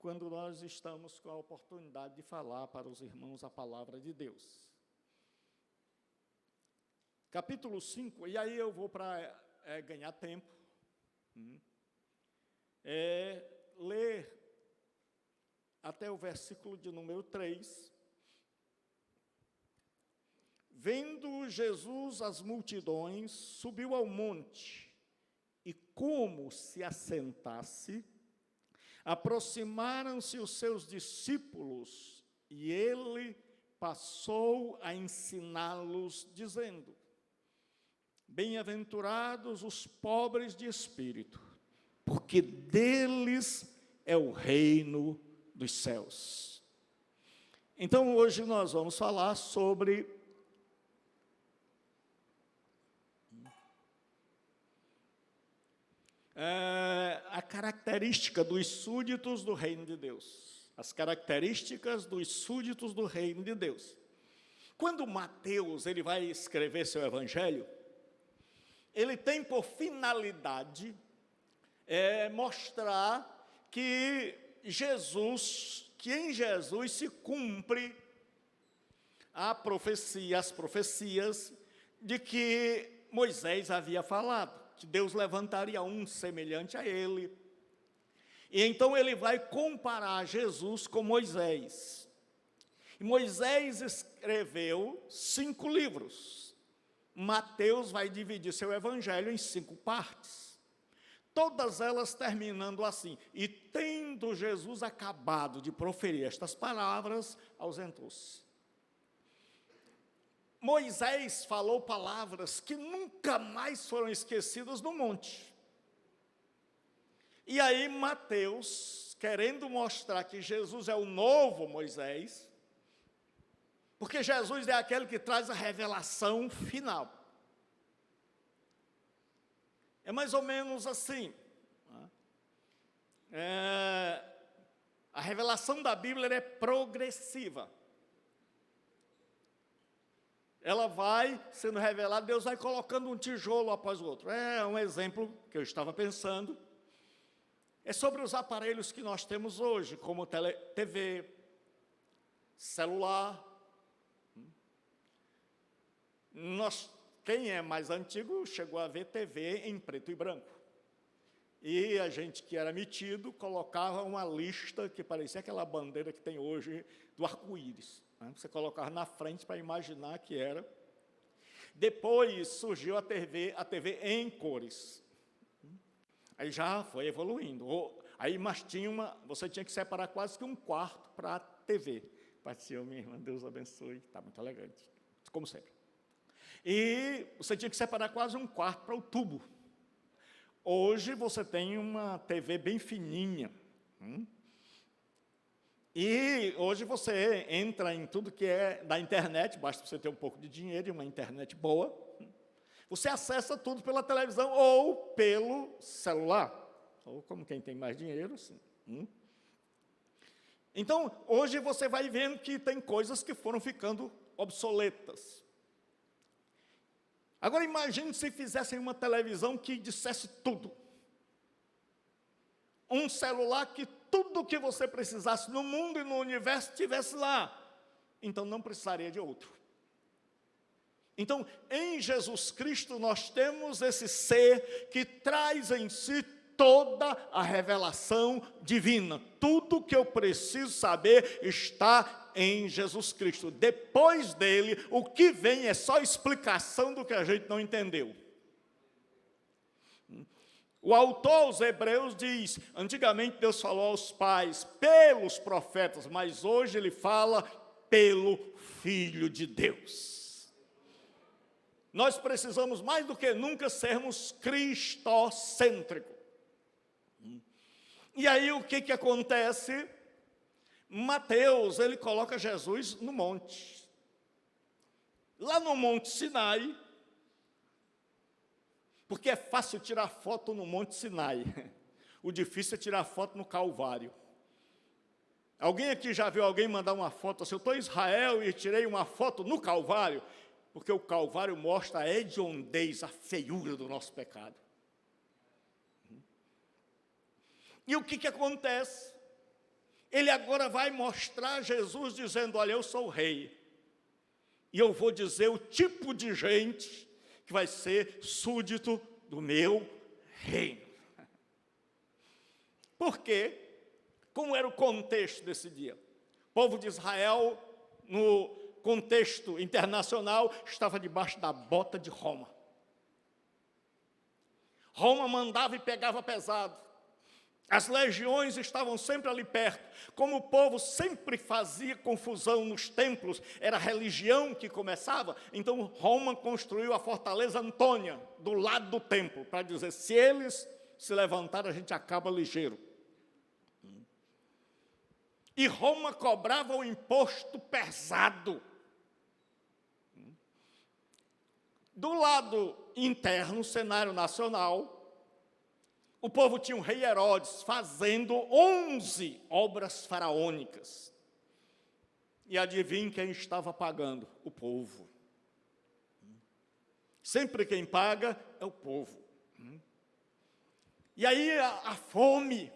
quando nós estamos com a oportunidade de falar para os irmãos a palavra de Deus. Capítulo 5, e aí eu vou para ganhar tempo, ler até o versículo de número 3. Vendo Jesus as multidões, subiu ao monte, e como se assentasse, aproximaram-se os seus discípulos, e ele passou a ensiná-los, dizendo: Bem-aventurados os pobres de espírito, porque deles é o reino dos céus. Então, hoje nós vamos falar sobre a característica dos súditos do reino de Deus. As características dos súditos do reino de Deus. Quando Mateus ele vai escrever seu evangelho, ele tem por finalidade mostrar que em Jesus se cumpre as profecias de que Moisés havia falado, que Deus levantaria um semelhante a ele. E então ele vai comparar Jesus com Moisés. E Moisés escreveu 5 livros. Mateus vai dividir seu evangelho em 5 partes. Todas elas terminando assim: e tendo Jesus acabado de proferir estas palavras, ausentou-se. Moisés falou palavras que nunca mais foram esquecidas no monte. E aí Mateus, querendo mostrar que Jesus é o novo Moisés, porque Jesus é aquele que traz a revelação final. É mais ou menos assim. A revelação da Bíblia é progressiva. Ela vai sendo revelada, Deus vai colocando um tijolo após o outro. É um exemplo que eu estava pensando. É sobre os aparelhos que nós temos hoje, como TV, celular. Quem é mais antigo chegou a ver TV em preto e branco. E a gente que era metido colocava uma lista que parecia aquela bandeira que tem hoje do arco-íris. Você colocava na frente para imaginar que era. Depois surgiu a TV em cores. Aí já foi evoluindo. Mas você tinha que separar quase que um quarto para a TV. Pastor, minha irmã, Deus abençoe, está muito elegante, como sempre. E você tinha que separar quase um quarto para o tubo. Hoje você tem uma TV bem fininha. E hoje você entra em tudo que é da internet, basta você ter um pouco de dinheiro e uma internet boa. Você acessa tudo pela televisão ou pelo celular. Ou como quem tem mais dinheiro, assim. Então, hoje você vai vendo que tem coisas que foram ficando obsoletas. Agora imagine se fizessem uma televisão que dissesse tudo. Um celular que tudo que você precisasse no mundo e no universo estivesse lá. Então não precisaria de outro. Então, em Jesus Cristo nós temos esse ser que traz em si toda a revelação divina. Tudo que eu preciso saber está em Jesus Cristo. Depois dele, o que vem é só explicação do que a gente não entendeu. O autor aos Hebreus diz: antigamente Deus falou aos pais pelos profetas, mas hoje ele fala pelo Filho de Deus. Nós precisamos mais do que nunca sermos cristocêntricos. E aí o que acontece? Mateus, ele coloca Jesus no monte. Lá no Monte Sinai, porque é fácil tirar foto no Monte Sinai. O difícil é tirar foto no Calvário. Alguém aqui já viu alguém mandar uma foto assim: eu estou em Israel e tirei uma foto no Calvário? Porque o Calvário mostra a hediondez, a feiura do nosso pecado. E o que acontece? ele agora vai mostrar Jesus dizendo, olha, eu sou o rei. E eu vou dizer o tipo de gente que vai ser súdito do meu reino. Por quê? Como era o contexto desse dia? O povo de Israel, no contexto internacional, estava debaixo da bota de Roma. Roma mandava e pegava pesado. As legiões estavam sempre ali perto. Como o povo sempre fazia confusão nos templos, era a religião que começava, então Roma construiu a fortaleza Antônia, do lado do templo, para dizer, se eles se levantarem, a gente acaba ligeiro. E Roma cobrava o imposto pesado. Do lado interno, cenário nacional, o povo tinha um rei Herodes fazendo 11 obras faraônicas. E adivinhe quem estava pagando? O povo. Sempre quem paga é o povo. E aí a fome.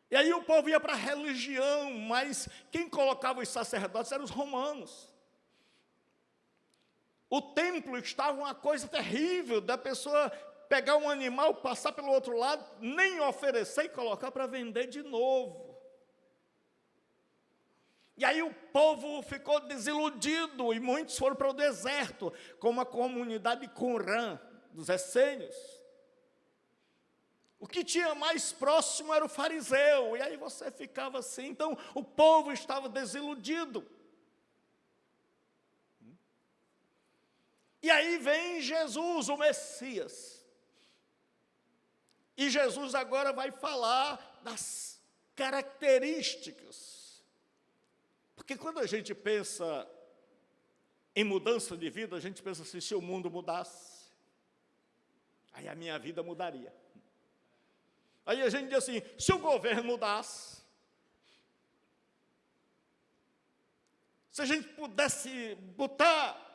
E aí o povo ia para a religião, mas quem colocava os sacerdotes eram os romanos. O templo estava uma coisa terrível, da pessoa pegar um animal, passar pelo outro lado, nem oferecer e colocar para vender de novo. E aí o povo ficou desiludido, e muitos foram para o deserto, como a comunidade de Qumran, dos essênios. O que tinha mais próximo era o fariseu, e aí você ficava assim, então o povo estava desiludido. E aí vem Jesus, o Messias. E Jesus agora vai falar das características. Porque quando a gente pensa em mudança de vida, a gente pensa assim, se o mundo mudasse, aí a minha vida mudaria. Aí a gente diz assim, se o governo mudasse, se a gente pudesse botar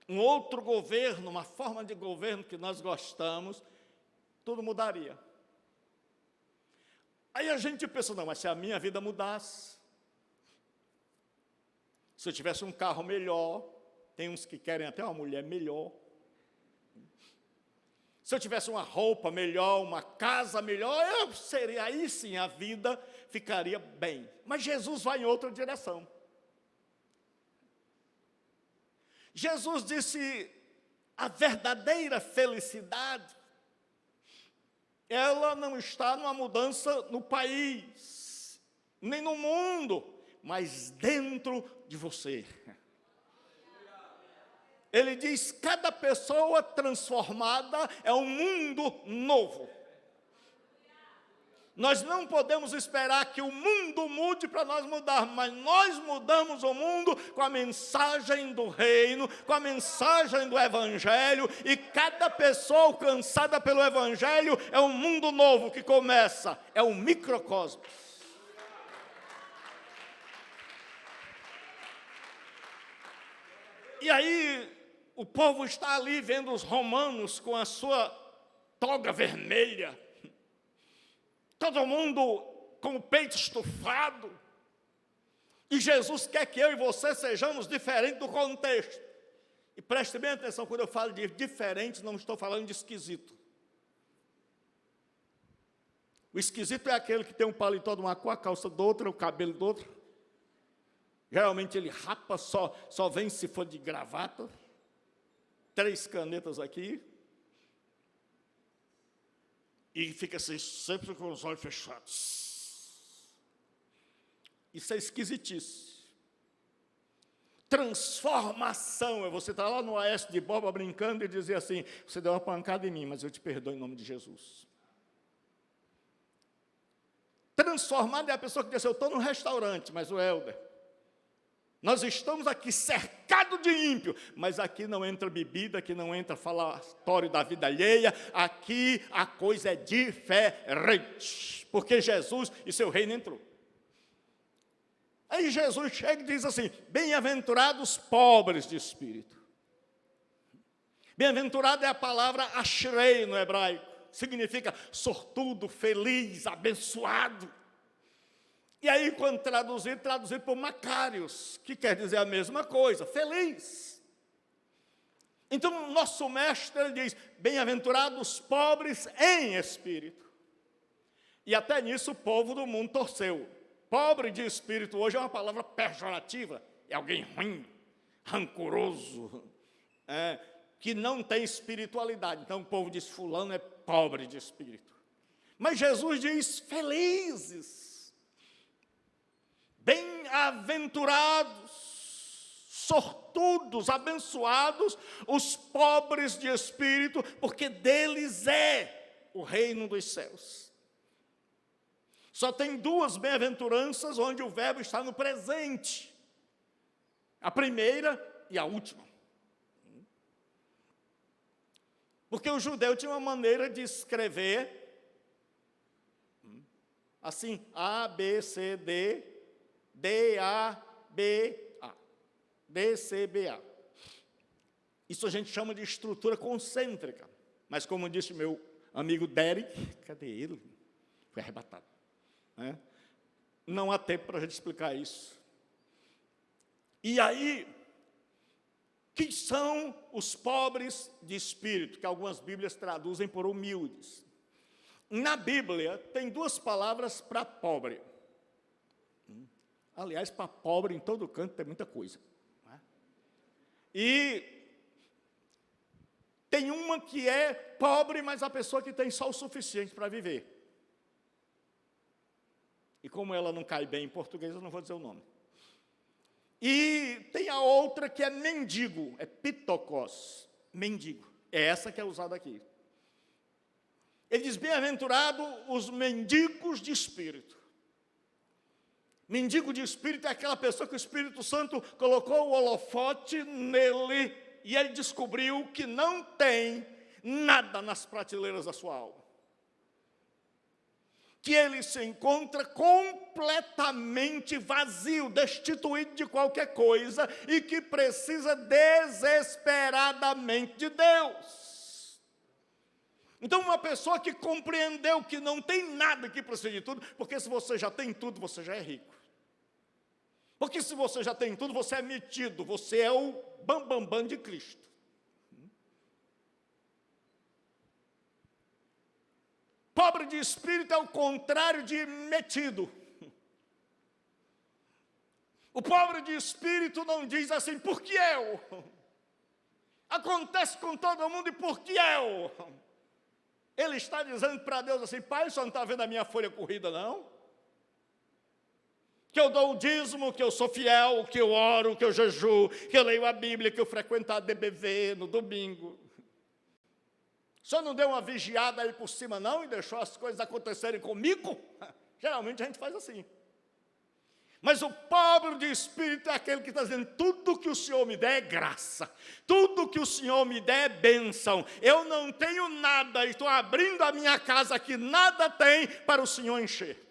um outro governo, uma forma de governo que nós gostamos, tudo mudaria. Aí a gente pensa, não, mas se a minha vida mudasse, se eu tivesse um carro melhor, tem uns que querem até uma mulher melhor, se eu tivesse uma roupa melhor, uma casa melhor, aí sim a vida ficaria bem. Mas Jesus vai em outra direção. Jesus disse, a verdadeira felicidade, ela não está numa mudança no país, nem no mundo, mas dentro de você. Ele diz, cada pessoa transformada é um mundo novo. Nós não podemos esperar que o mundo mude para nós mudar, mas nós mudamos o mundo com a mensagem do reino, com a mensagem do evangelho, e cada pessoa alcançada pelo evangelho é um mundo novo que começa, é um microcosmos. E aí, o povo está ali vendo os romanos com a sua toga vermelha, todo mundo com o peito estufado, e Jesus quer que eu e você sejamos diferentes do contexto. E preste bem atenção, quando eu falo de diferentes, não estou falando de esquisito. O esquisito é aquele que tem um paletó de uma cor, a calça do outro, o cabelo do outro. Geralmente ele rapa, só vem se for de gravata. 3 canetas aqui, e fica assim, sempre com os olhos fechados. Isso é esquisitice. Transformação é você estar lá no Aécio de Borba brincando e dizer assim, você deu uma pancada em mim, mas eu te perdoo em nome de Jesus. Transformado é a pessoa que diz assim, eu estou no restaurante, mas o Helder, nós estamos aqui cercados de ímpio, mas aqui não entra bebida, aqui não entra falatório da vida alheia, aqui a coisa é diferente, porque Jesus e seu reino entrou. Aí Jesus chega e diz assim, bem-aventurados pobres de espírito. Bem-aventurado é a palavra ashrei no hebraico, significa sortudo, feliz, abençoado. E aí, quando traduzido por Macários, que quer dizer a mesma coisa, feliz. Então, nosso mestre ele diz, bem-aventurados os pobres em espírito. E até nisso o povo do mundo torceu. Pobre de espírito hoje é uma palavra pejorativa, é alguém ruim, rancoroso, que não tem espiritualidade. Então o povo diz, fulano é pobre de espírito. Mas Jesus diz, felizes, bem-aventurados, sortudos, abençoados, os pobres de espírito, porque deles é o reino dos céus. Só tem duas bem-aventuranças onde o verbo está no presente. A primeira e a última. Porque o judeu tinha uma maneira de escrever assim, A, B, C, D, D, A, B, A. D, C, B, A. Isso a gente chama de estrutura concêntrica. Mas como disse meu amigo Derek, cadê ele? Foi arrebatado. Não há tempo para a gente explicar isso. E aí, quem são os pobres de espírito, que algumas Bíblias traduzem por humildes? Na Bíblia, tem duas palavras para pobre. Aliás, para pobre em todo canto tem muita coisa. E tem uma que é pobre, mas a pessoa que tem só o suficiente para viver. E como ela não cai bem em português, eu não vou dizer o nome. E tem a outra que é mendigo, é pitokos, mendigo. É essa que é usada aqui. Ele diz, bem-aventurado os mendigos de espírito. Mendigo de espírito é aquela pessoa que o Espírito Santo colocou o holofote nele e ele descobriu que não tem nada nas prateleiras da sua alma. Que ele se encontra completamente vazio, destituído de qualquer coisa e que precisa desesperadamente de Deus. Então, uma pessoa que compreendeu que não tem nada que precisa de tudo, porque se você já tem tudo, você já é rico. Porque se você já tem tudo, você é metido, você é o bambambam de Cristo. Pobre de espírito é o contrário de metido. O pobre de espírito não diz assim, por que eu? Acontece com todo mundo e por que eu? Ele está dizendo para Deus assim, pai, o senhor não está vendo a minha folha corrida, não? Que eu dou o dízimo, que eu sou fiel, que eu oro, que eu jejuo, que eu leio a Bíblia, que eu frequento a DBV no domingo. O senhor não deu uma vigiada aí por cima, não, e deixou as coisas acontecerem comigo? Geralmente a gente faz assim. Mas o pobre de espírito é aquele que está dizendo, tudo que o Senhor me der é graça. Tudo que o Senhor me der é bênção. Eu não tenho nada, e estou abrindo a minha casa que nada tem para o Senhor encher.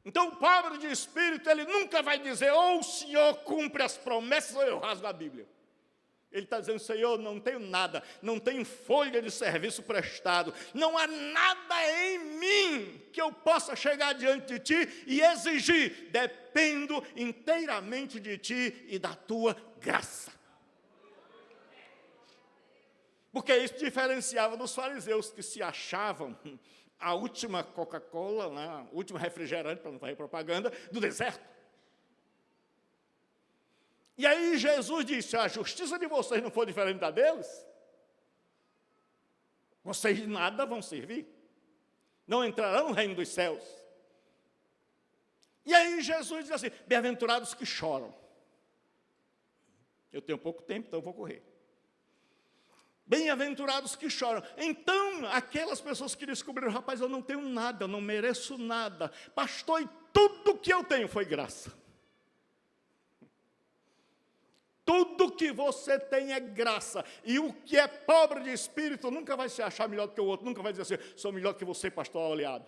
Então o pobre de espírito, ele nunca vai dizer, ou o Senhor cumpre as promessas, ou eu rasgo a Bíblia. Ele está dizendo, Senhor, não tenho nada, não tenho folha de serviço prestado, não há nada em mim que eu possa chegar diante de Ti e exigir, dependo inteiramente de Ti e da Tua graça. Porque isso diferenciava dos fariseus, que se achavam a última Coca-Cola, né, o último refrigerante, para não fazer propaganda, do deserto. E aí Jesus disse, a justiça de vocês não for diferente da deles, vocês de nada vão servir, não entrarão no reino dos céus. E aí Jesus diz assim, bem-aventurados que choram. Eu tenho pouco tempo, então eu vou correr. Bem-aventurados que choram. Então, aquelas pessoas que descobriram, rapaz, eu não tenho nada, eu não mereço nada. Pastor, e tudo que eu tenho foi graça. Tudo que você tem é graça. E o que é pobre de espírito nunca vai se achar melhor do que o outro. Nunca vai dizer assim, sou melhor que você, pastor oleado.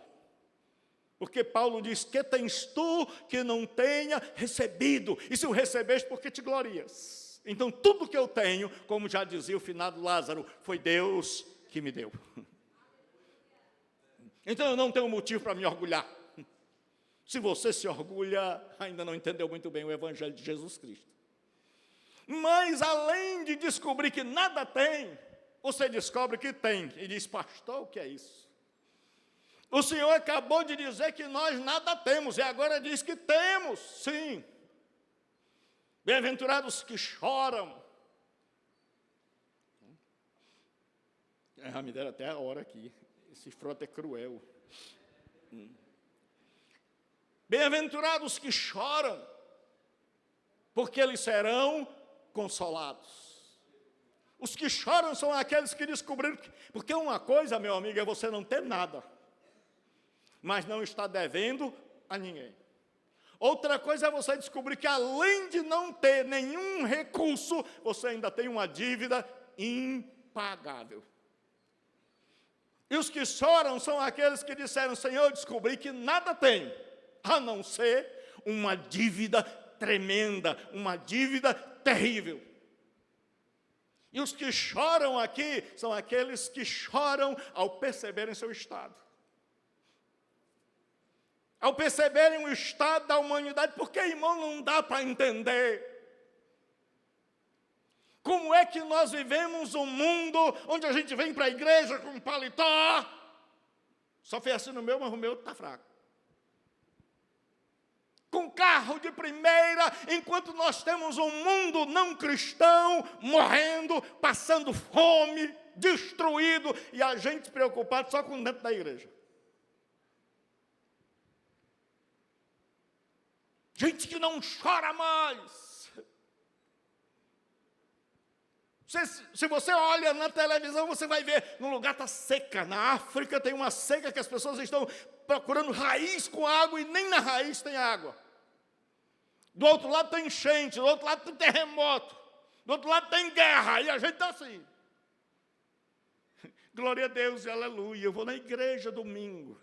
Porque Paulo diz, que tens tu que não tenha recebido? E se o recebeste, por que te glorias? Então, tudo que eu tenho, como já dizia o finado Lázaro, foi Deus que me deu. Então eu não tenho motivo para me orgulhar. Se você se orgulha, ainda não entendeu muito bem o Evangelho de Jesus Cristo. Mas além de descobrir que nada tem, você descobre que tem. E diz, pastor, o que é isso? O Senhor acabou de dizer que nós nada temos, e agora diz que temos, sim. Bem-aventurados que choram. Me deram até a hora aqui. Esse frota é cruel. Bem-aventurados que choram, porque eles serão consolados. Os que choram são aqueles que descobriram que... Porque uma coisa, meu amigo, é você não ter nada, mas não está devendo a ninguém. Outra coisa é você descobrir que, além de não ter nenhum recurso, você ainda tem uma dívida impagável. E os que choram são aqueles que disseram, Senhor, eu descobri que nada tem, a não ser uma dívida tremenda, uma dívida terrível. E os que choram aqui são aqueles que choram ao perceberem seu estado. Ao perceberem o estado da humanidade, porque, irmão, não dá para entender. Como é que nós vivemos um mundo onde a gente vem para a igreja com paletó? Só foi assim no meu, mas o meu está fraco. Com carro de primeira, enquanto nós temos um mundo não cristão, morrendo, passando fome, destruído, e a gente preocupado só com dentro da igreja. Gente que não chora mais. Se você olha na televisão, você vai ver, no lugar está seca. Na África tem uma seca que as pessoas estão procurando raiz com água e nem na raiz tem água. Do outro lado tem enchente, do outro lado tem terremoto, do outro lado tem guerra, e a gente está assim. Glória a Deus e aleluia, eu vou na igreja domingo.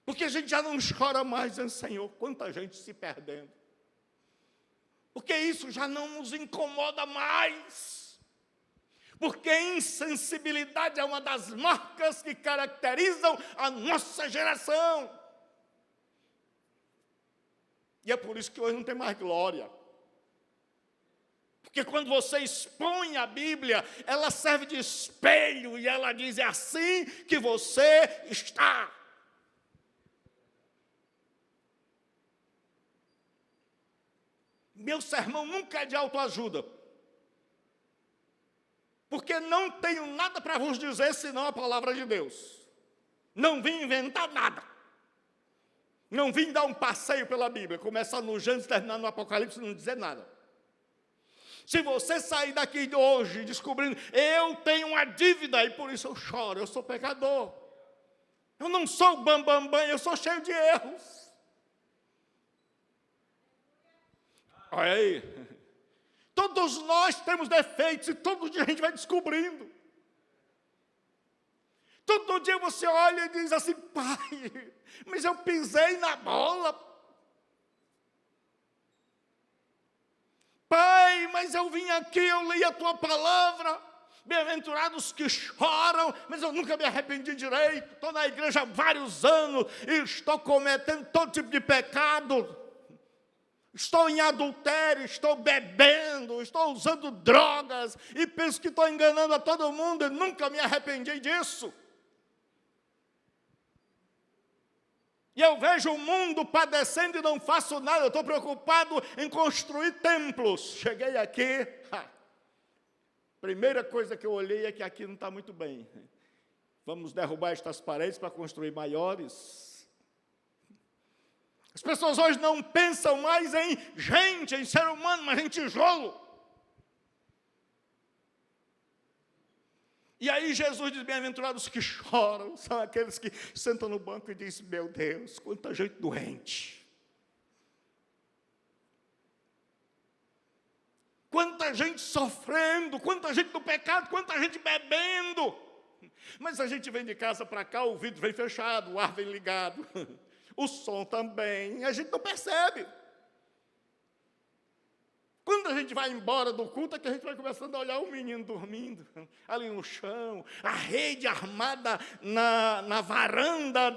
Porque a gente já não chora mais, dizendo, Senhor, quanta gente se perdendo. Porque isso já não nos incomoda mais. Porque a insensibilidade é uma das marcas que caracterizam a nossa geração. E é por isso que hoje não tem mais glória. Porque quando você expõe a Bíblia, ela serve de espelho e ela diz, é assim que você está. Meu sermão nunca é de autoajuda, porque não tenho nada para vos dizer senão a palavra de Deus. Não vim inventar nada. Não vim dar um passeio pela Bíblia, começar no Gênesis e terminar no Apocalipse e não dizer nada. Se você sair daqui de hoje descobrindo, eu tenho uma dívida e por isso eu choro, eu sou pecador. Eu não sou bambambam, eu sou cheio de erros. Olha aí, todos nós temos defeitos e todo dia a gente vai descobrindo. Todo dia você olha e diz assim, pai, mas eu pisei na bola. Pai, mas eu vim aqui, eu li a tua palavra. Bem-aventurados que choram, mas eu nunca me arrependi direito. Estou na igreja há vários anos e estou cometendo todo tipo de pecado. Estou em adultério, estou bebendo, estou usando drogas e penso que estou enganando a todo mundo e nunca me arrependi disso. E eu vejo o mundo padecendo e não faço nada, eu estou preocupado em construir templos. Cheguei aqui, primeira coisa que eu olhei é que aqui não está muito bem. Vamos derrubar estas paredes para construir maiores. As pessoas hoje não pensam mais em gente, em ser humano, mas em tijolo. E aí Jesus diz, bem-aventurados que choram, são aqueles que sentam no banco e dizem, meu Deus, quanta gente doente. Quanta gente sofrendo, quanta gente no pecado, quanta gente bebendo. Mas a gente vem de casa para cá, o vidro vem fechado, o ar vem ligado. O som também, a gente não percebe. Quando a gente vai embora do culto, é que a gente vai começando a olhar o menino dormindo, ali no chão, a rede armada na varanda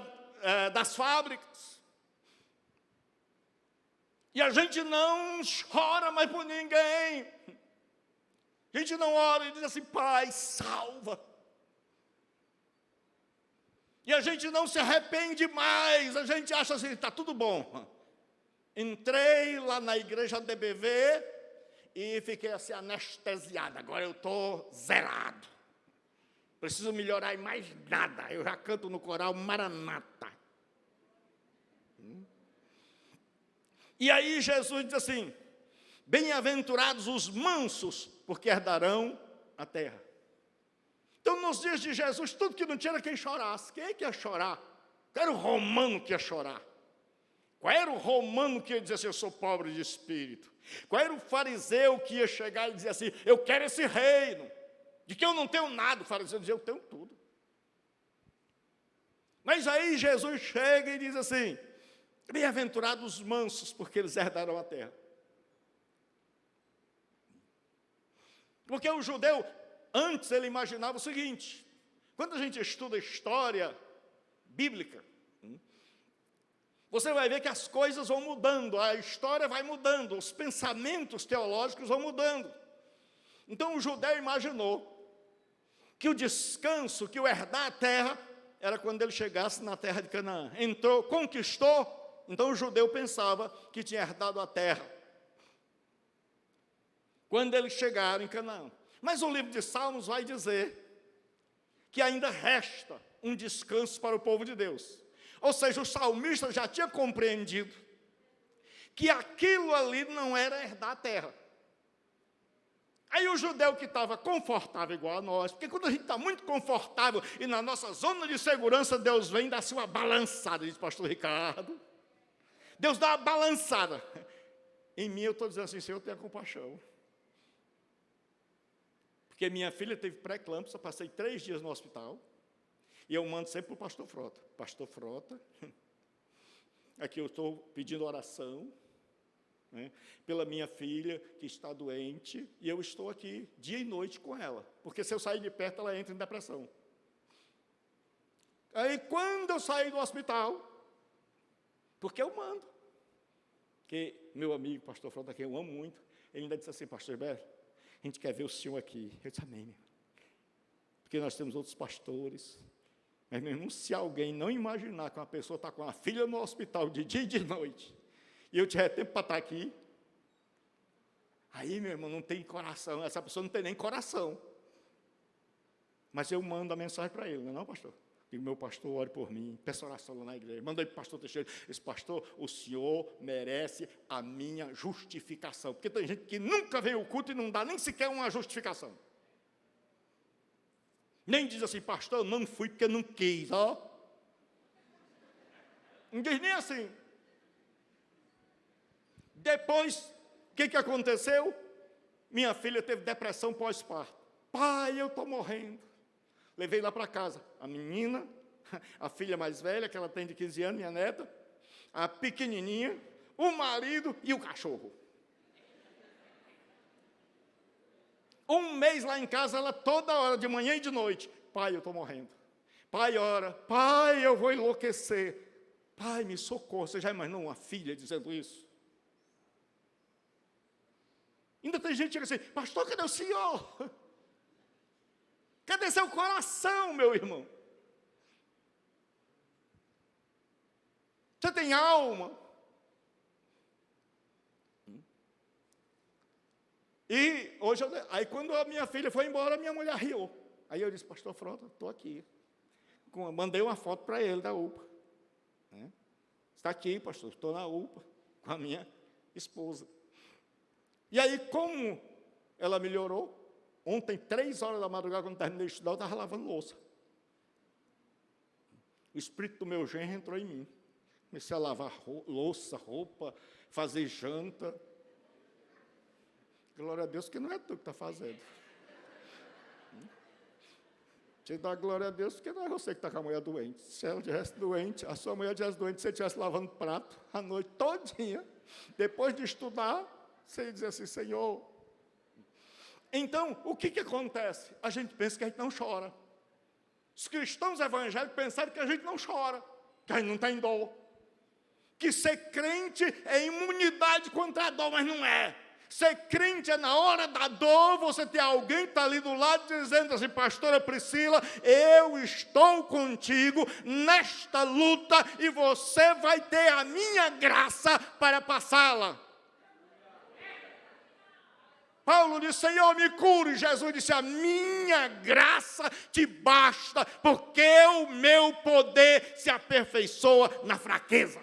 das fábricas. E a gente não chora mais por ninguém. A gente não ora e diz assim, Pai, salva. E a gente não se arrepende mais, a gente acha assim, está tudo bom. Entrei lá na igreja DBV e fiquei assim anestesiado, agora eu estou zerado. Preciso melhorar em mais nada, eu já canto no coral Maranata. E aí Jesus diz assim, bem-aventurados os mansos, porque herdarão a terra. Então, nos dias de Jesus, tudo que não tinha era quem chorasse. Quem é que ia chorar? Qual era o romano que ia chorar? Qual era o romano que ia dizer assim, eu sou pobre de espírito? Qual era o fariseu que ia chegar e dizer assim, eu quero esse reino, de que eu não tenho nada? O fariseu dizia, eu tenho tudo. Mas aí Jesus chega e diz assim, bem-aventurados os mansos, porque eles herdarão a terra. Porque o judeu, antes ele imaginava o seguinte, quando a gente estuda história bíblica, você vai ver que as coisas vão mudando, a história vai mudando, os pensamentos teológicos vão mudando. Então o judeu imaginou que o descanso, que o herdar a terra, era quando ele chegasse na terra de Canaã. Entrou, conquistou, então o judeu pensava que tinha herdado a terra. Quando eles chegaram em Canaã. Mas o livro de Salmos vai dizer que ainda resta um descanso para o povo de Deus. Ou seja, o salmista já tinha compreendido que aquilo ali não era herdar a terra. Aí o judeu que estava confortável igual a nós, porque quando a gente está muito confortável e na nossa zona de segurança, Deus vem dar-se uma balançada, diz o pastor Ricardo. Deus dá uma balançada. Em mim eu estou dizendo assim, Senhor, tenha compaixão. Porque minha filha teve pré-eclâmpsia, passei 3 dias no hospital, e eu mando sempre para o pastor Frota. Pastor Frota, aqui eu estou pedindo oração, né, pela minha filha que está doente, e eu estou aqui dia e noite com ela, porque se eu sair de perto, ela entra em depressão. Aí, quando eu saí do hospital, porque eu mando, porque meu amigo, pastor Frota, que eu amo muito, ele ainda disse assim, pastor Beto, a gente quer ver o senhor aqui. Eu disse, amém, meu. Porque nós temos outros pastores. Mas, meu irmão, se alguém não imaginar que uma pessoa está com a filha no hospital de dia e de noite, e eu tiver tempo para estar aqui, aí, meu irmão, não tem coração, essa pessoa não tem nem coração. Mas eu mando a mensagem para ele, não é não, pastor? Digo, meu pastor, ore por mim, peça oração lá na igreja. Mandei para o pastor Teixeira, esse pastor, o senhor merece a minha justificação. Porque tem gente que nunca vem ao culto e não dá nem sequer uma justificação. Nem diz assim, pastor, eu não fui porque não quis, ó. Não diz nem assim. Depois, o que aconteceu? Minha filha teve depressão pós-parto. Pai, eu estou morrendo. Levei lá para casa a menina, a filha mais velha, que ela tem de 15 anos, minha neta, a pequenininha, o marido e o cachorro. 1 mês lá em casa, ela toda hora, de manhã e de noite, pai, eu estou morrendo. Pai, ora, pai, eu vou enlouquecer. Pai, me socorro. Você já imaginou uma filha dizendo isso? Ainda tem gente que diz assim, pastor, cadê o senhor? Cadê seu coração, meu irmão? Você tem alma? E hoje, aí quando a minha filha foi embora, minha mulher riu. Aí eu disse, pastor Frota, estou aqui. Mandei uma foto para ele da UPA. Está aqui, pastor, estou na UPA com a minha esposa. E aí, como ela melhorou, ontem, 3 horas da madrugada, quando terminei de estudar, eu estava lavando louça. O espírito do meu genro entrou em mim. Comecei a lavar louça, roupa, fazer janta. Glória a Deus que não é tu que está fazendo. Você dá glória a Deus porque não é você que está com a mulher doente. Se ela estivesse doente, a sua mulher estivesse doente, se você estivesse lavando prato a noite todinha, depois de estudar, Você ia dizer assim, Senhor. Então, o que acontece? A gente pensa que a gente não chora. Os cristãos evangélicos pensaram que a gente não chora, que a gente não tem dor. Que ser crente é imunidade contra a dor, mas não é. Ser crente é na hora da dor, você tem alguém que está ali do lado dizendo assim, pastora Priscila, eu estou contigo nesta luta e você vai ter a minha graça para passá-la. Paulo disse, Senhor, me cure. Jesus disse, a minha graça te basta, porque o meu poder se aperfeiçoa na fraqueza.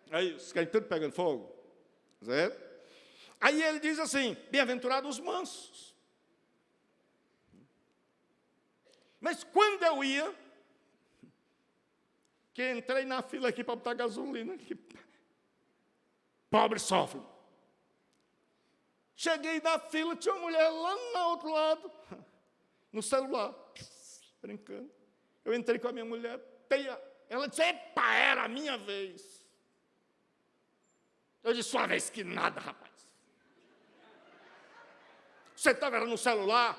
É isso, querem tudo pegando fogo. Certo? Aí ele diz assim, bem-aventurados os mansos. Mas quando eu ia, que entrei na fila aqui para botar gasolina, que pobre sofre. Cheguei na fila, tinha uma mulher lá no outro lado, no celular, brincando. Eu entrei com a minha mulher, ela disse, epa, era a minha vez. Eu disse, sua vez que nada, rapaz. Você estava no celular?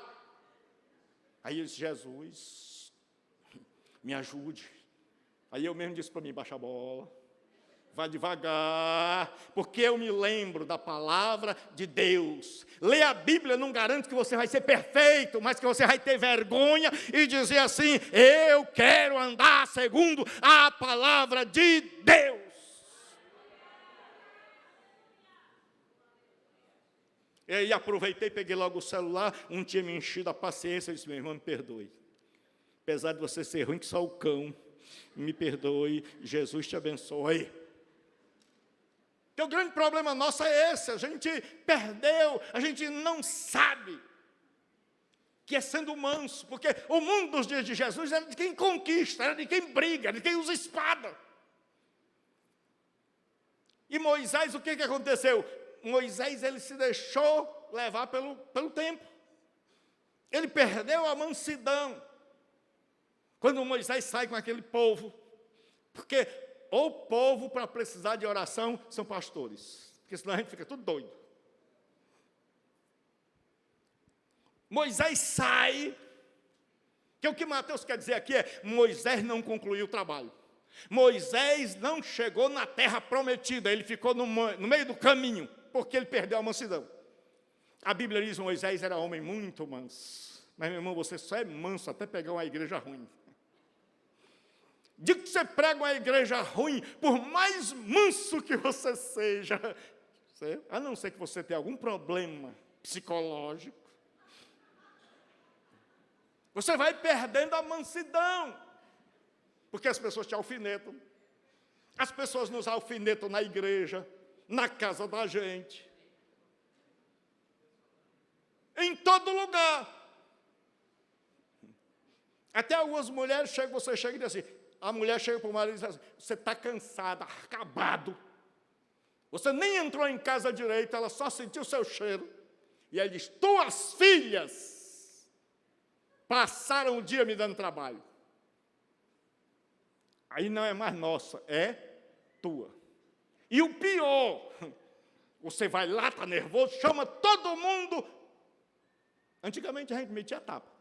Aí eu disse, Jesus, me ajude. Aí eu mesmo disse para mim, baixa a bola. Vá devagar, porque eu me lembro da palavra de Deus. Ler a Bíblia não garante que você vai ser perfeito, mas que você vai ter vergonha e dizer assim, eu quero andar segundo a palavra de Deus. E aí aproveitei, peguei logo o celular, um tinha me enchido a paciência, eu disse, meu irmão, me perdoe. Apesar de você ser ruim que só o cão, me perdoe, Jesus te abençoe. Porque o grande problema nosso é esse, a gente perdeu, a gente não sabe que é sendo manso, porque o mundo dos dias de Jesus era de quem conquista, era de quem briga, de quem usa espada. E Moisés, o que aconteceu? Moisés, ele se deixou levar pelo tempo. Ele perdeu a mansidão. Quando Moisés sai com aquele povo, porque o povo, para precisar de oração, são pastores, porque senão a gente fica tudo doido. Moisés sai, que o que Mateus quer dizer aqui é, Moisés não concluiu o trabalho. Moisés não chegou na terra prometida, ele ficou no meio do caminho, porque ele perdeu a mansidão. A Bíblia diz que Moisés era homem muito manso. Mas, meu irmão, você só é manso até pegar uma igreja ruim. Diga que você prega uma igreja ruim, por mais manso que você seja, a não ser que você tenha algum problema psicológico, você vai perdendo a mansidão, porque as pessoas te alfinetam, as pessoas nos alfinetam na igreja, na casa da gente, em todo lugar. Até algumas mulheres chegam, você chega e diz assim, a mulher chega para o marido e diz assim, você está cansado, acabado. Você nem entrou em casa direito, ela só sentiu o seu cheiro. E ele diz, tuas filhas passaram o dia me dando trabalho. Aí não é mais nossa, é tua. E o pior, você vai lá, está nervoso, chama todo mundo. Antigamente a gente metia a tapa.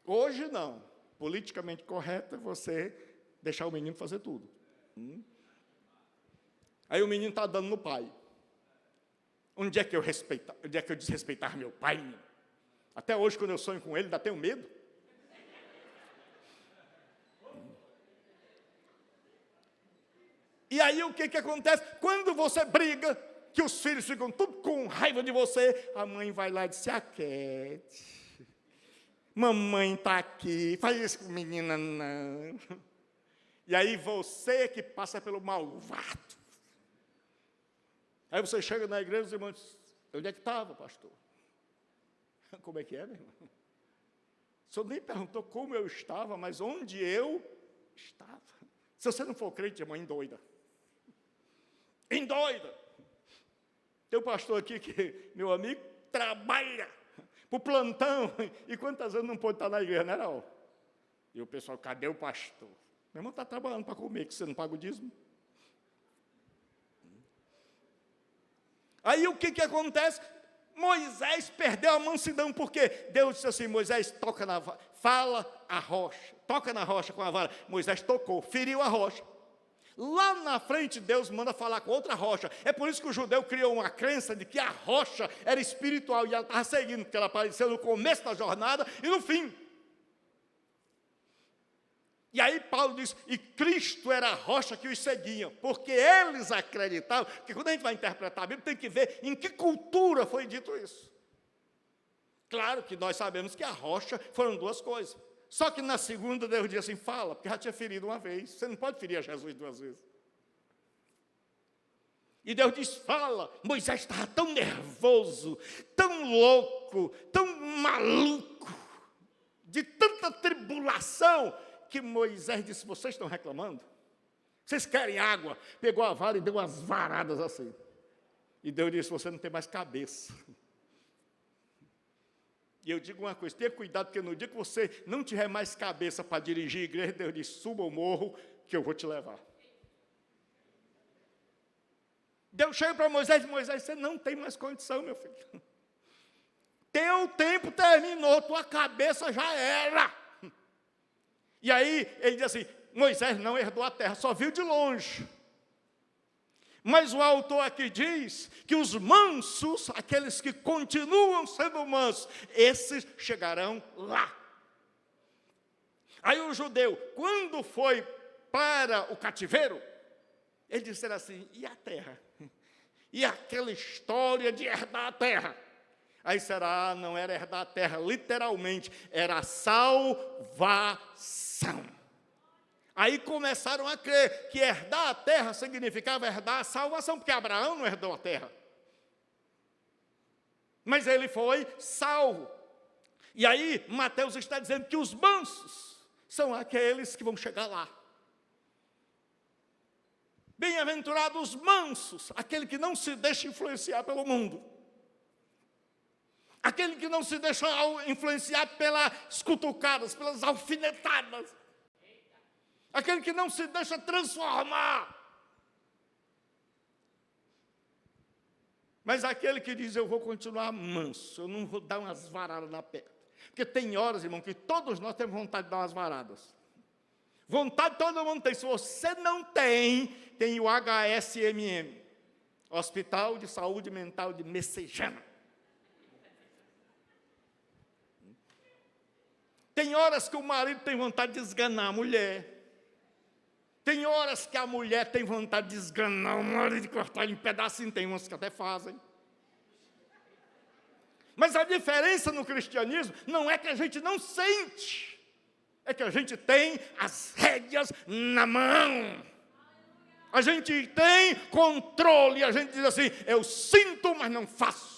Hoje não. Politicamente correto é você deixar o menino fazer tudo. Aí o menino está dando no pai. Onde é que eu desrespeitar meu pai, menino? Até hoje, quando eu sonho com ele, ainda tenho medo. E aí o que acontece? Quando você briga, que os filhos ficam tudo com raiva de você, a mãe vai lá e diz, se aquiete. Mamãe está aqui, faz isso com menina, não. E aí você que passa pelo malvado. Aí você chega na igreja e os irmãos dizem, onde é que estava, pastor? Como é que é, meu irmão? O senhor nem perguntou como eu estava, mas onde eu estava. Se você não for crente, irmão, endoida. Endoida. Tem um pastor aqui que, meu amigo, trabalha para o plantão, e quantas vezes não pode estar na igreja, não é não? E o pessoal, cadê o pastor? Meu irmão está trabalhando para comer, que você não paga o dízimo. Aí o que acontece? Moisés perdeu a mansidão, porque Deus disse assim, Moisés, toca na vara, fala a rocha, toca na rocha com a vara. Moisés tocou, feriu a rocha. Lá na frente, Deus manda falar com outra rocha. É por isso que o judeu criou uma crença de que a rocha era espiritual, e ela estava seguindo, porque ela apareceu no começo da jornada e no fim. E aí Paulo diz, e Cristo era a rocha que os seguia, porque eles acreditavam, porque quando a gente vai interpretar a Bíblia, tem que ver em que cultura foi dito isso. Claro que nós sabemos que a rocha foram duas coisas. Só que na segunda Deus diz assim, fala, porque já tinha ferido uma vez. Você não pode ferir a Jesus duas vezes. E Deus diz, fala. Moisés estava tão nervoso, tão louco, tão maluco, de tanta tribulação, que Moisés disse, vocês estão reclamando? Vocês querem água? Pegou a vara e deu umas varadas assim. E Deus disse, você não tem mais cabeça. E eu digo uma coisa, tenha cuidado, porque no dia que você não tiver mais cabeça para dirigir a igreja, Deus diz, suba o morro, que eu vou te levar. Deus chega para Moisés e diz, Moisés, você não tem mais condição, meu filho. Teu tempo terminou, tua cabeça já era. E aí, ele diz assim, Moisés não herdou a terra, só viu de longe. Mas o autor aqui diz que os mansos, aqueles que continuam sendo mansos, esses chegarão lá. Aí o judeu, quando foi para o cativeiro, ele disse assim, e a terra? E aquela história de herdar a terra? Aí será, não era herdar a terra, literalmente, era salvação. Aí começaram a crer que herdar a terra significava herdar a salvação, porque Abraão não herdou a terra. Mas ele foi salvo. E aí Mateus está dizendo que os mansos são aqueles que vão chegar lá. Bem-aventurados os mansos, aquele que não se deixa influenciar pelo mundo. Aquele que não se deixa influenciar pelas cutucadas, pelas alfinetadas. Aquele que não se deixa transformar. Mas aquele que diz, eu vou continuar manso, eu não vou dar umas varadas na perna. Porque tem horas, irmão, que todos nós temos vontade de dar umas varadas. Vontade todo mundo tem. Se você não tem, tem o HSMM, Hospital de Saúde Mental de Messejana. Tem horas que o marido tem vontade de esganar a mulher. Tem horas que a mulher tem vontade de esganar o marido, de cortar ele em pedacinho, tem umas que até fazem. Mas a diferença no cristianismo não é que a gente não sente, é que a gente tem as rédeas na mão. A gente tem controle, a gente diz assim, eu sinto, mas não faço.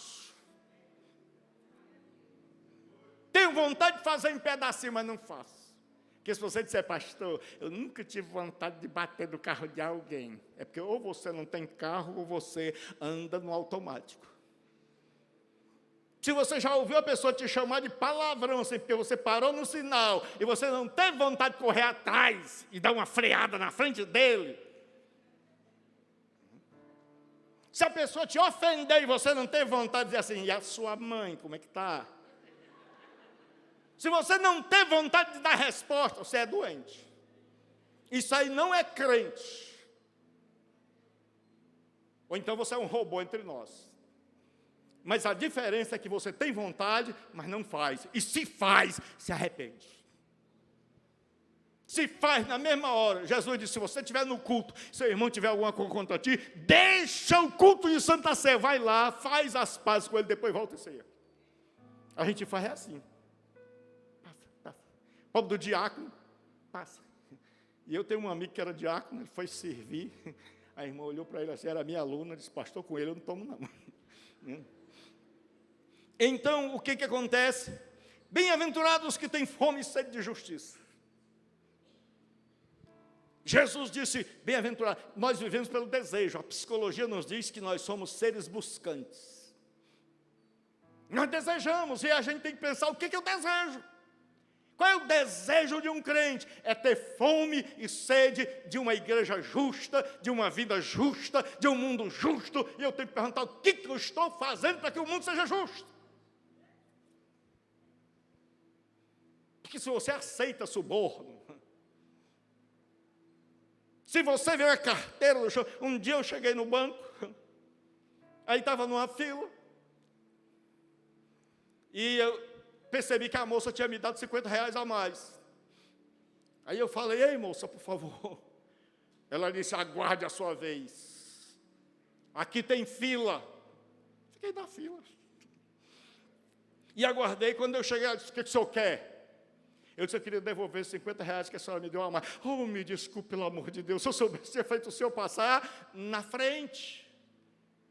Tenho vontade de fazer em pedacinho, mas não faço. Porque se você disser, pastor, eu nunca tive vontade de bater no carro de alguém. É porque ou você não tem carro, ou você anda no automático. Se você já ouviu a pessoa te chamar de palavrão, assim, porque você parou no sinal, e você não teve vontade de correr atrás, e dar uma freada na frente dele. Se a pessoa te ofender, e você não teve vontade de dizer assim, e a sua mãe, como é que está? Se você não tem vontade de dar resposta, você é doente. Isso aí não é crente. Ou então você é um robô entre nós. Mas a diferença é que você tem vontade, mas não faz. E se faz, se arrepende. Se faz na mesma hora. Jesus disse, se você estiver no culto, seu irmão tiver alguma coisa contra ti, deixa o culto de Santa Sé, vai lá, faz as pazes com ele, depois volta e ceia. A gente faz assim. Pobre do diácono, passa. E eu tenho um amigo que era diácono, ele foi servir, a irmã olhou para ele assim, era minha aluna, disse, pastor, com ele eu não tomo não. Então, o que acontece? Bem-aventurados que têm fome e sede de justiça. Jesus disse, bem-aventurado, nós vivemos pelo desejo, a psicologia nos diz que nós somos seres buscantes. Nós desejamos, e a gente tem que pensar, o que eu desejo? Qual é o desejo de um crente? É ter fome e sede de uma igreja justa, de uma vida justa, de um mundo justo. E eu tenho que perguntar, o que eu estou fazendo para que o mundo seja justo? Porque se você aceita suborno, se você vê a carteira do chão, um dia eu cheguei no banco, aí estava numa fila, e eu percebi que a moça tinha me dado R$50 a mais. Aí eu falei, ei moça, por favor. Ela disse, aguarde a sua vez. Aqui tem fila. Fiquei na fila. E aguardei, quando eu cheguei, ela disse, o que o senhor quer? Eu disse, eu queria devolver R$50 que a senhora me deu a mais. Oh, me desculpe, pelo amor de Deus, se eu soubesse ter feito o senhor passar na frente.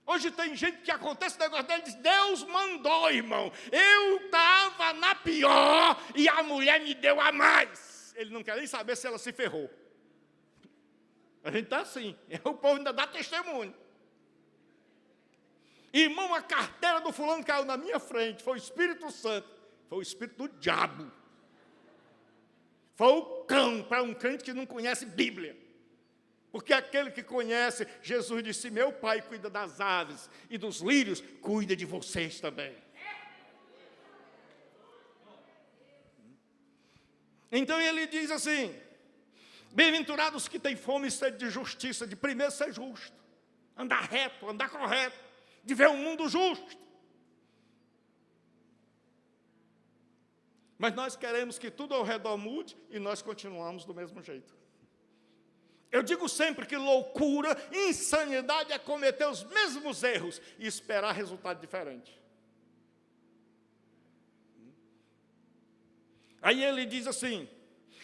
Hoje tem gente que acontece o negócio dele e diz, Deus mandou, irmão. Eu estava na pior e a mulher me deu a mais. Ele não quer nem saber se ela se ferrou. A gente está assim. O povo ainda dá testemunho. Irmão, a carteira do fulano caiu na minha frente. Foi o Espírito Santo. Foi o Espírito do diabo. Foi o cão para um crente que não conhece Bíblia. Porque aquele que conhece, Jesus disse, meu Pai cuida das aves e dos lírios, cuida de vocês também. Então ele diz assim, bem-aventurados que têm fome e sede de justiça, de primeiro ser justo, andar reto, andar correto, de ver um mundo justo. Mas nós queremos que tudo ao redor mude e nós continuamos do mesmo jeito. Eu digo sempre que loucura, insanidade é cometer os mesmos erros e esperar resultado diferente. Aí ele diz assim,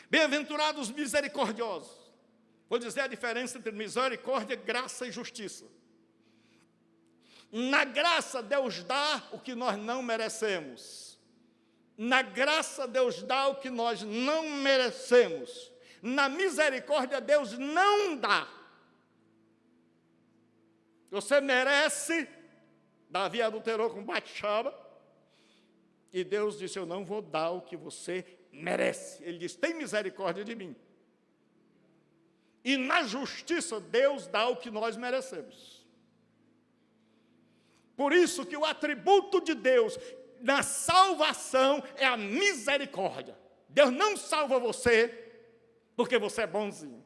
bem-aventurados misericordiosos. Vou dizer a diferença entre misericórdia, graça e justiça. Na graça, Deus dá o que nós não merecemos. Na graça, Deus dá o que nós não merecemos. Na misericórdia, Deus não dá. Você merece, Davi adulterou com Batseba, e Deus disse, eu não vou dar o que você merece. Ele disse, tem misericórdia de mim. E na justiça, Deus dá o que nós merecemos. Por isso que o atributo de Deus na salvação é a misericórdia. Deus não salva você porque você é bonzinho,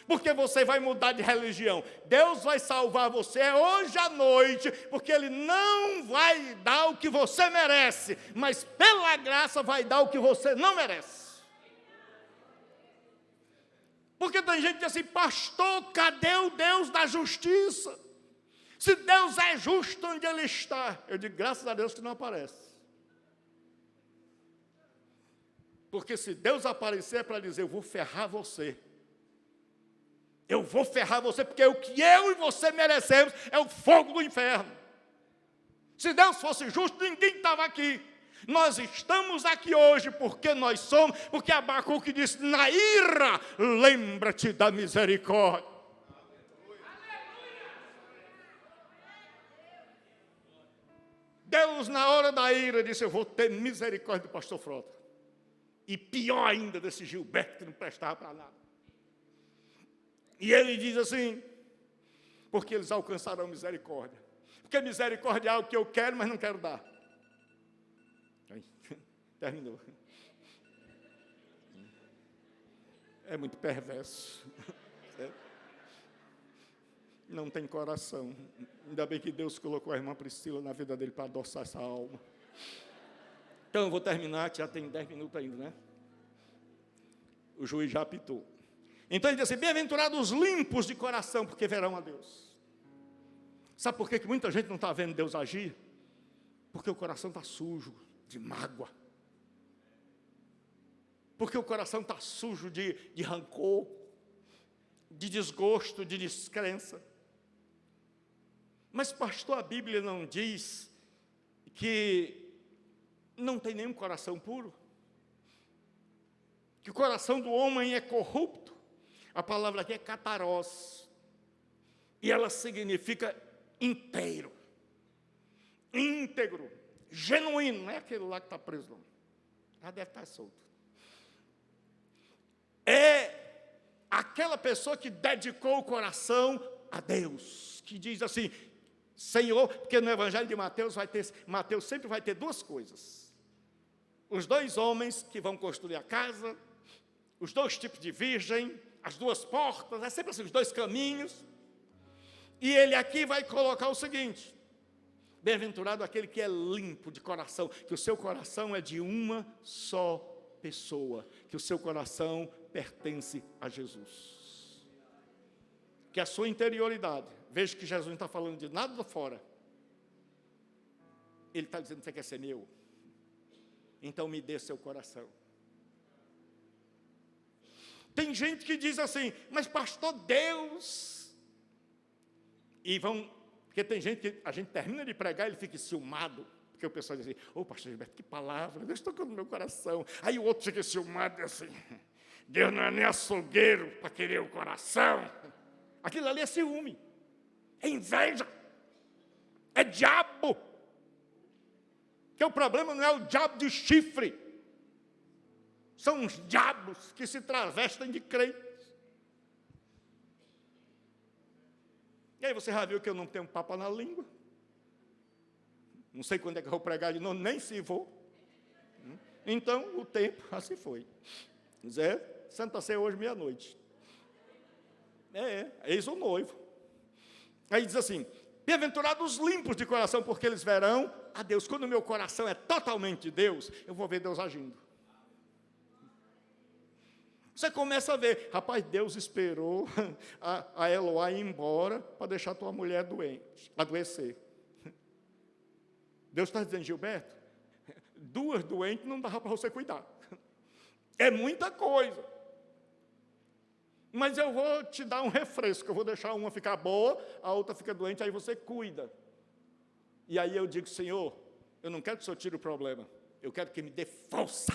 porque você vai mudar de religião. Deus vai salvar você hoje à noite, porque Ele não vai dar o que você merece, mas pela graça vai dar o que você não merece. Porque tem gente que diz assim, pastor, cadê o Deus da justiça? Se Deus é justo, onde Ele está? Eu digo, graças a Deus que não aparece. Porque se Deus aparecer é para dizer, eu vou ferrar você. Eu vou ferrar você, porque o que eu e você merecemos é o fogo do inferno. Se Deus fosse justo, ninguém estava aqui. Nós estamos aqui hoje porque nós somos, porque Abacuque disse, na ira, lembra-te da misericórdia. Deus, na hora da ira, disse, eu vou ter misericórdia do pastor Frota. E pior ainda desse Gilberto, que não prestava para nada. E ele diz assim, porque eles alcançarão misericórdia. Porque misericórdia é algo que eu quero, mas não quero dar. Aí, terminou. É muito perverso. Não tem coração. Ainda bem que Deus colocou a irmã Priscila na vida dele para adoçar essa alma. Então, eu vou terminar, que já tem 10 minutos ainda, né? O juiz já apitou. Então, ele diz assim, bem-aventurados os limpos de coração, porque verão a Deus. Sabe por que muita gente não está vendo Deus agir? Porque o coração está sujo de mágoa. Porque o coração está sujo de rancor, de desgosto, de descrença. Mas, pastor, a Bíblia não diz que não tem nenhum coração puro? Que o coração do homem é corrupto? A palavra aqui é catarós. E ela significa inteiro, íntegro, genuíno. Não é aquele lá que está preso, não. Já deve estar solto. é aquela pessoa que dedicou o coração a Deus, que diz assim, Senhor, porque no Evangelho de Mateus Mateus sempre vai ter duas coisas. Os dois homens que vão construir a casa, os dois tipos de virgem, as duas portas, é sempre assim, os dois caminhos. E ele aqui vai colocar o seguinte: bem-aventurado aquele que é limpo de coração, que o seu coração é de uma só pessoa, que o seu coração pertence a Jesus. Que a sua interioridade, veja que Jesus não está falando de nada de fora. Ele está dizendo, você quer ser meu? Então me dê seu coração. Tem gente que diz assim, mas pastor, Deus... Porque tem gente que a gente termina de pregar, ele fica ciumado, porque o pessoal diz assim, pastor Gilberto, que palavra, Deus tocou no meu coração. Aí o outro fica ciumado e assim, Deus não é nem açougueiro para querer o coração. Aquilo ali é ciúme, é inveja, é diabo. Que o problema não é o diabo de chifre, são os diabos que se travestem de crentes. E aí você já viu que eu não tenho papo na língua? Não sei quando é que eu vou pregar de novo, nem se vou. Então, o tempo, assim foi. Santa Ceia hoje, meia-noite. Eis o noivo. Aí diz assim, bem-aventurados os limpos de coração, porque eles verão a Deus. Quando o meu coração é totalmente de Deus, eu vou ver Deus agindo. Você começa a ver, rapaz, Deus esperou a Eloá ir embora para deixar tua mulher adoecer. Deus está dizendo, Gilberto, 2 doentes não dava para você cuidar. É muita coisa. Mas eu vou te dar um refresco, eu vou deixar uma ficar boa, a outra fica doente, aí você cuida. E aí eu digo, Senhor, eu não quero que o Senhor tire o problema, eu quero que me dê força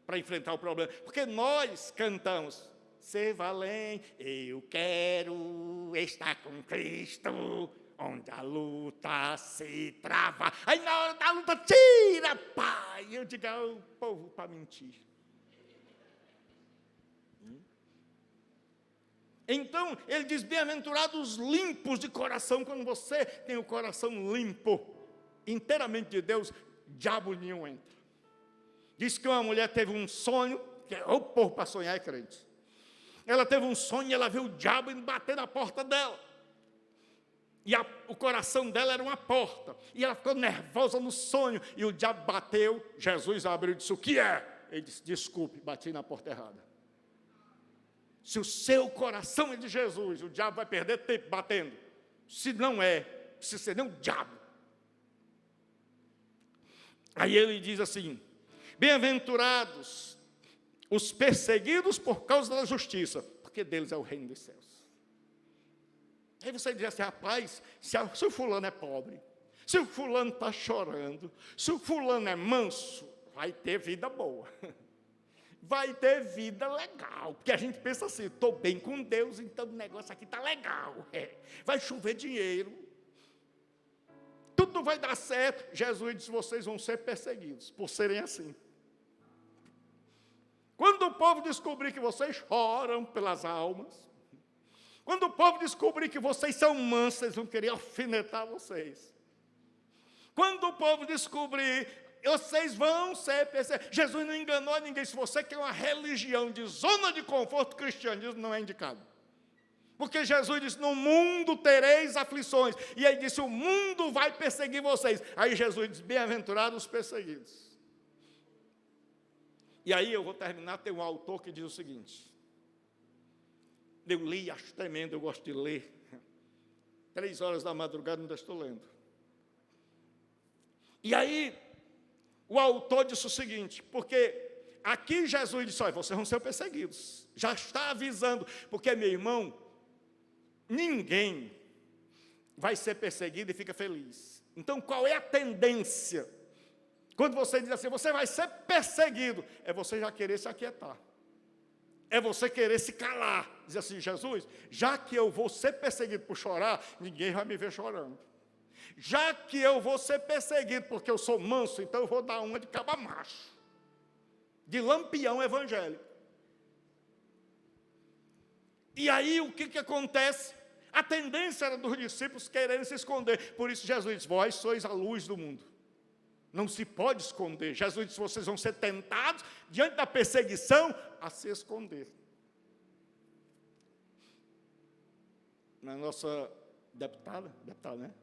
para enfrentar o problema, porque nós cantamos, ser valente, eu quero estar com Cristo, onde a luta se trava, aí na hora da luta, tira, pai, eu digo ao povo para mentir. Então, ele diz, bem-aventurados limpos de coração, quando você tem o coração limpo, inteiramente de Deus, diabo nenhum entra. Diz que uma mulher teve um sonho, que o povo para sonhar é crente. Ela teve um sonho e ela viu o diabo indo bater na porta dela. E o coração dela era uma porta. E ela ficou nervosa no sonho. E o diabo bateu, Jesus abriu e disse, o que é? Ele disse, desculpe, bati na porta errada. Se o seu coração é de Jesus, o diabo vai perder tempo batendo. Se não é, se ser nem o diabo. Aí ele diz assim, bem-aventurados os perseguidos por causa da justiça, porque deles é o reino dos céus. Aí você diz assim, rapaz, se o fulano é pobre, se o fulano está chorando, se o fulano é manso, vai ter vida boa. Vai ter vida legal, porque a gente pensa assim, estou bem com Deus, então o negócio aqui está legal, vai chover dinheiro, tudo vai dar certo. Jesus disse, vocês vão ser perseguidos, por serem assim. Quando o povo descobrir que vocês choram pelas almas, quando o povo descobrir que vocês são mansos, eles vão querer alfinetar vocês. Quando o povo descobrir, vocês vão ser perseguidos. Jesus não enganou ninguém. Se você quer uma religião de zona de conforto, o cristianismo não é indicado. Porque Jesus disse, no mundo tereis aflições. E aí disse, o mundo vai perseguir vocês. Aí Jesus disse, bem-aventurados os perseguidos. E aí eu vou terminar, tem um autor que diz o seguinte, eu li, acho tremendo, eu gosto de ler, 3 horas da madrugada ainda estou lendo. E aí, o autor disse o seguinte, porque aqui Jesus disse, olha, vocês vão ser perseguidos, já está avisando, porque, meu irmão, ninguém vai ser perseguido e fica feliz. Então, qual é a tendência? Quando você diz assim, você vai ser perseguido, é você já querer se aquietar. É você querer se calar. Dizer assim, Jesus, já que eu vou ser perseguido por chorar, ninguém vai me ver chorando. Já que eu vou ser perseguido porque eu sou manso, então eu vou dar uma de caba macho. De lampião evangélico. E aí o que acontece? A tendência era dos discípulos quererem se esconder. Por isso Jesus diz, vós sois a luz do mundo. Não se pode esconder. Jesus disse, vocês vão ser tentados, diante da perseguição, a se esconder. A nossa deputada, né?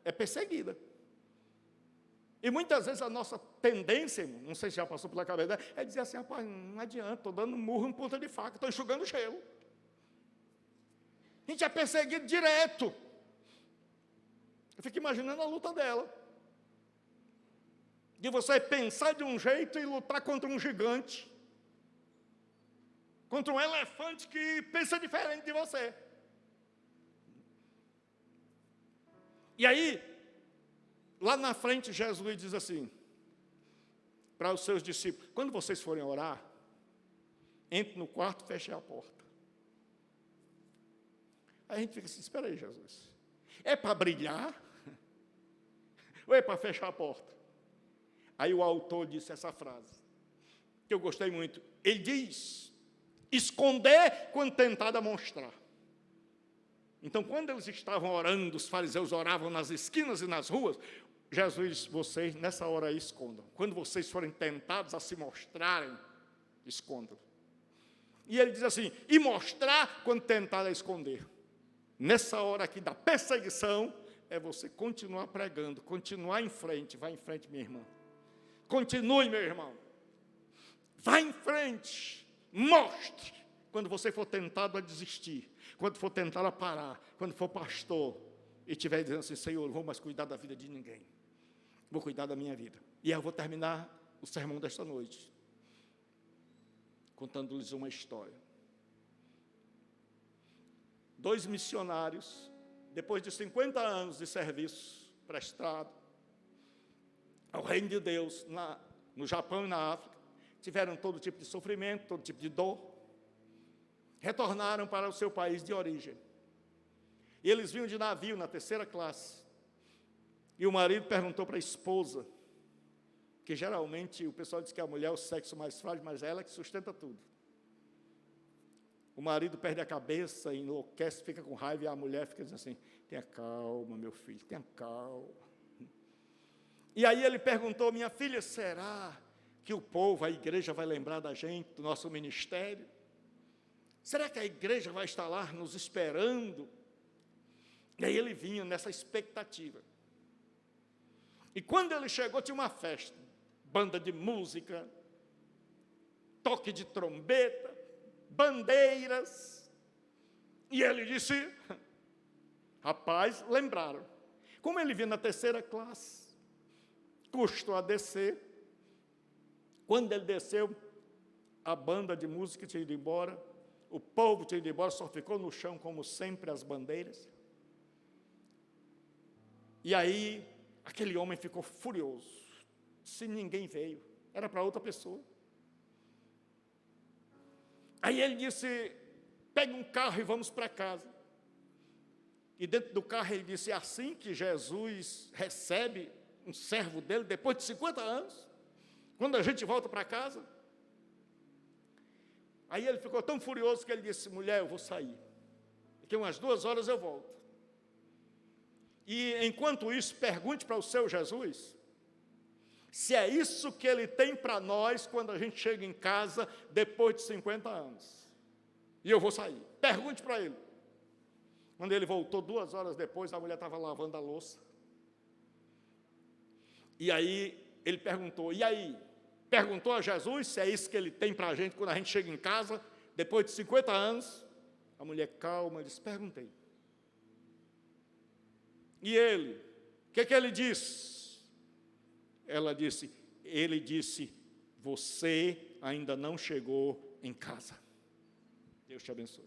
É perseguida. E muitas vezes a nossa tendência, irmão, não sei se já passou pela cabeça dela, é dizer assim, rapaz, não adianta, estou dando murro em ponta de faca, estou enxugando gelo. A gente é perseguido direto. Eu fico imaginando a luta dela. De você pensar de um jeito e lutar contra um gigante. Contra um elefante que pensa diferente de você. E aí, lá na frente, Jesus diz assim, para os seus discípulos, quando vocês forem orar, entre no quarto e feche a porta. Aí a gente fica assim, espera aí, Jesus, é para brilhar? Ou é para fechar a porta? Aí o autor disse essa frase, que eu gostei muito. Ele diz, esconder quando tentado a mostrar. Então, quando eles estavam orando, os fariseus oravam nas esquinas e nas ruas, Jesus disse, vocês nessa hora aí escondam. Quando vocês forem tentados a se mostrarem, escondam. E ele diz assim, e mostrar quando tentado a esconder. Nessa hora aqui da perseguição, é você continuar pregando, continuar em frente. Vai em frente, minha irmã. Continue, meu irmão. Vá em frente. Mostre. Quando você for tentado a desistir, quando for tentado a parar, quando for pastor e estiver dizendo assim, Senhor, não vou mais cuidar da vida de ninguém. Vou cuidar da minha vida. E eu vou terminar o sermão desta noite, contando-lhes uma história. 2 missionários, depois de 50 anos de serviço prestado ao reino de Deus, no Japão e na África, tiveram todo tipo de sofrimento, todo tipo de dor, retornaram para o seu país de origem. E eles vinham de navio na 3ª classe. E o marido perguntou para a esposa, que geralmente o pessoal diz que a mulher é o sexo mais frágil, mas é ela que sustenta tudo. O marido perde a cabeça, enlouquece, fica com raiva, e a mulher fica dizendo assim, tenha calma, meu filho, tenha calma. E aí ele perguntou, minha filha, será que o povo, a igreja vai lembrar da gente, do nosso ministério? Será que a igreja vai estar lá nos esperando? E aí ele vinha nessa expectativa. E quando ele chegou, tinha uma festa, banda de música, toque de trombeta, bandeiras. E ele disse, rapaz, lembraram. Como ele vinha na 3ª classe, custou a descer. Quando ele desceu, a banda de música tinha ido embora, o povo tinha ido embora, só ficou no chão, como sempre, as bandeiras. E aí, aquele homem ficou furioso. Se ninguém veio, era para outra pessoa. Aí ele disse, pegue um carro e vamos para casa. E dentro do carro ele disse, é assim que Jesus recebe um servo dele, depois de 50 anos, quando a gente volta para casa. Aí ele ficou tão furioso que ele disse, mulher, eu vou sair. Daqui umas 2 horas eu volto. E enquanto isso, pergunte para o seu Jesus, se é isso que ele tem para nós quando a gente chega em casa depois de 50 anos. E eu vou sair. Pergunte para ele. Quando ele voltou 2 horas depois, a mulher estava lavando a louça. E aí ele perguntou, e aí? Perguntou a Jesus se é isso que ele tem para a gente quando a gente chega em casa, depois de 50 anos. A mulher calma, disse, perguntei. E ele, o que ele disse? Ela disse, ele disse, você ainda não chegou em casa. Deus te abençoe.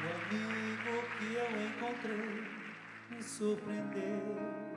O amigo que eu encontrei me surpreendeu.